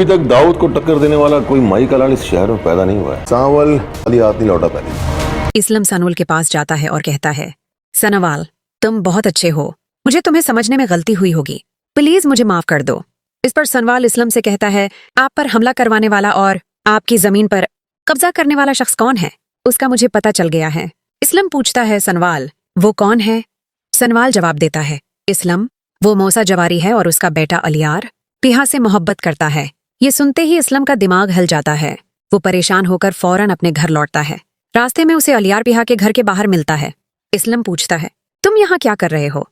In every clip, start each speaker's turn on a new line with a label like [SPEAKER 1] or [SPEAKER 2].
[SPEAKER 1] अभी तक दाऊद को टक्कर देने वाला कोई माई का लाल इस शहर में पैदा नहीं हुआ है। सांवल अली हाथ नहीं लौटा पहले।
[SPEAKER 2] इस्लम सनवल के पास जाता है और कहता है, सनवाल तुम बहुत अच्छे हो, मुझे तुम्हें समझने में गलती हुई होगी, प्लीज मुझे माफ कर दो। इस पर सनवाल इस्लम से कहता है, आप पर हमला करवाने वाला और आपकी जमीन पर कब्जा करने वाला शख्स कौन है, उसका मुझे पता चल गया है। इस्लम पूछता है, सनवाल वो कौन है? सनवाल जवाब देता है, इस्लम वो मूसा जवारी है और उसका बेटा अलियार पिहा से मोहब्बत करता है। ये सुनते ही इस्लम का दिमाग हिल जाता है। वो परेशान होकर फौरन अपने घर लौटता है। रास्ते में उसे अलियार पिहा के घर के बाहर मिलता है। इस्लम पूछता है, तुम यहाँ क्या कर रहे हो?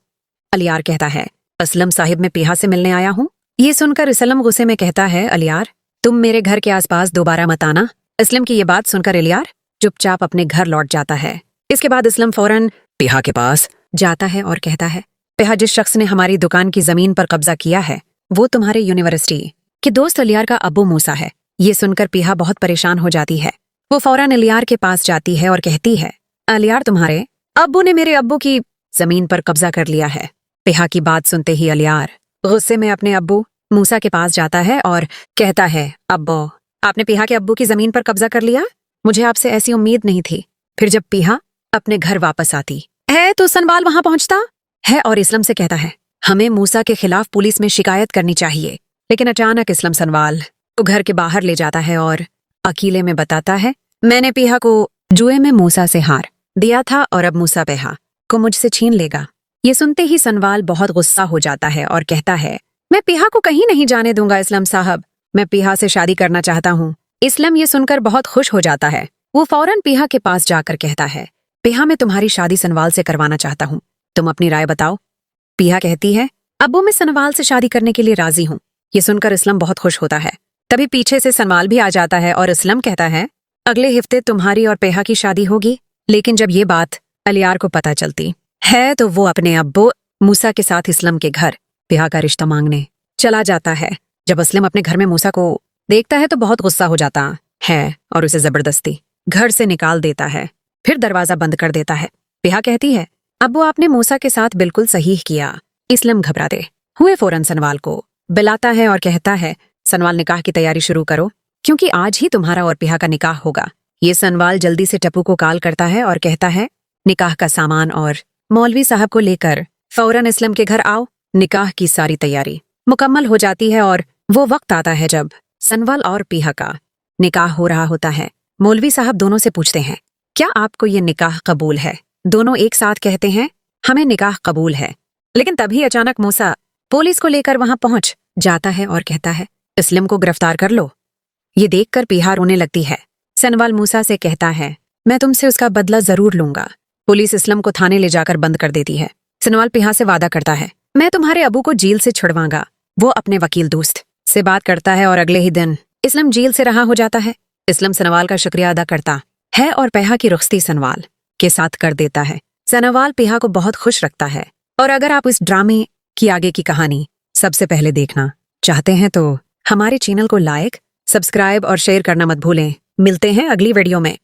[SPEAKER 2] अलियार कहता है, असलम साहिब मैं पिहा से मिलने आया हूँ। ये सुनकर इस्लम गुस्से में कहता है, अलियार तुम मेरे घर के आसपास दोबारा मत आना। इस्लम की ये बात सुनकर अलियार चुपचाप अपने घर लौट जाता है। इसके बाद इस्लम फौरन पिहा के पास जाता है और कहता है, पिहा जिस शख्स ने हमारी दुकान की जमीन पर कब्जा किया है वो तुम्हारे यूनिवर्सिटी के दोस्त अलियार का अब्बू मूसा है। ये सुनकर पिहा बहुत परेशान हो जाती है। वो फौरन अलियार के पास जाती है और कहती है, अलियार तुम्हारे अब्बू ने मेरे अब्बू की जमीन पर कब्जा कर लिया है। पिहा की बात सुनते ही अलियार गुस्से में अपने अब्बू मूसा के पास जाता है और कहता है, अब्बू आपने पिहा के अब्बू की जमीन पर कब्जा कर लिया? मुझे आपसे ऐसी उम्मीद नहीं थी। फिर जब पिहा अपने घर वापस आती है तो सनवाल वहां पहुंचता है और इस्लम से कहता है, हमें मूसा के खिलाफ पुलिस में शिकायत करनी चाहिए। लेकिन अचानक इस्लम सनवाल को घर के बाहर ले जाता है और अकेले में बताता है, मैंने पिहा को जुए में मूसा से हार दिया था और अब मूसा पिहा को मुझसे छीन लेगा। ये सुनते ही सनवाल बहुत गुस्सा हो जाता है और कहता है, मैं पिहा को कहीं नहीं जाने दूंगा इस्लम साहब, मैं पिहा से शादी करना चाहता हूँ। इस्लम ये सुनकर बहुत खुश हो जाता है। वो फौरन पिहा के पास जाकर कहता है, पिहा मैं तुम्हारी शादी सनवाल से करवाना चाहता हूँ, तुम अपनी राय बताओ। पिहा कहती है, अब्बू मैं सनवाल से शादी करने के लिए राजी हूँ। ये सुनकर इस्लम बहुत खुश होता है। तभी पीछे से सनवाल भी आ जाता है और इस्लम कहता है, अगले हफ्ते तुम्हारी और पिहा की शादी होगी। लेकिन जब ये बात अलियार को पता चलती है तो वो अपने अब्बू मूसा के साथ इस्लम के घर पिहा का रिश्ता मांगने चला जाता है। जब इस्लम अपने घर में मूसा को देखता है तो बहुत गुस्सा हो जाता है और उसे जबरदस्ती घर से निकाल देता है। फिर दरवाजा बंद कर देता है। पिहा कहती है, अब्बू आपने मूसा के साथ बिल्कुल सही किया। इस्लम घबराते हुए फौरन सनवाल को बुलाता है और कहता है, सनवाल निकाह की तैयारी शुरू करो क्योंकि आज ही तुम्हारा और पिहा का निकाह होगा। ये सनवाल जल्दी से टप्पू को कॉल करता है और कहता है, निकाह का सामान और मौलवी साहब को लेकर फौरन इस्लम के घर आओ। निकाह की सारी तैयारी मुकम्मल हो जाती है और वो वक्त आता है जब सनवाल और पिहा का निकाह हो रहा होता है। मौलवी साहब दोनों से पूछते हैं, क्या आपको ये निकाह कबूल है? दोनों एक साथ कहते हैं, हमें निकाह कबूल है। लेकिन तभी अचानक मूसा पुलिस को लेकर वहां पहुंच जाता है और कहता है, इस्लम को गिरफ्तार कर लो। ये देखकर पिहा रोने लगती है। सनवाल मूसा से कहता है, मैं तुमसे उसका बदला जरूर लूंगा। पुलिस इस्लम को थाने ले जाकर बंद कर देती है। सनवाल पिहा से वादा करता है, मैं तुम्हारे अबू को जेल से छुड़वाऊंगा। वो अपने वकील दोस्त से बात करता है और अगले ही दिन इस्लम जेल से रहा हो जाता है। इस्लम सनवाल का शुक्रिया अदा करता है और पिहा की रुखसती सनवाल के साथ कर देता है। सनवाल पिहा को बहुत खुश रखता है। और अगर आप इस ड्रामे की आगे की कहानी सबसे पहले देखना चाहते हैं तो हमारे चैनल को लाइक, सब्सक्राइब और शेयर करना मत भूलें। मिलते हैं अगली वीडियो में।